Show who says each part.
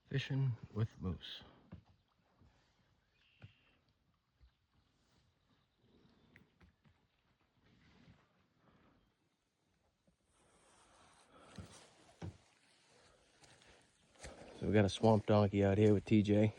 Speaker 1: Fishing with moose. So we got a swamp donkey out here with TJ.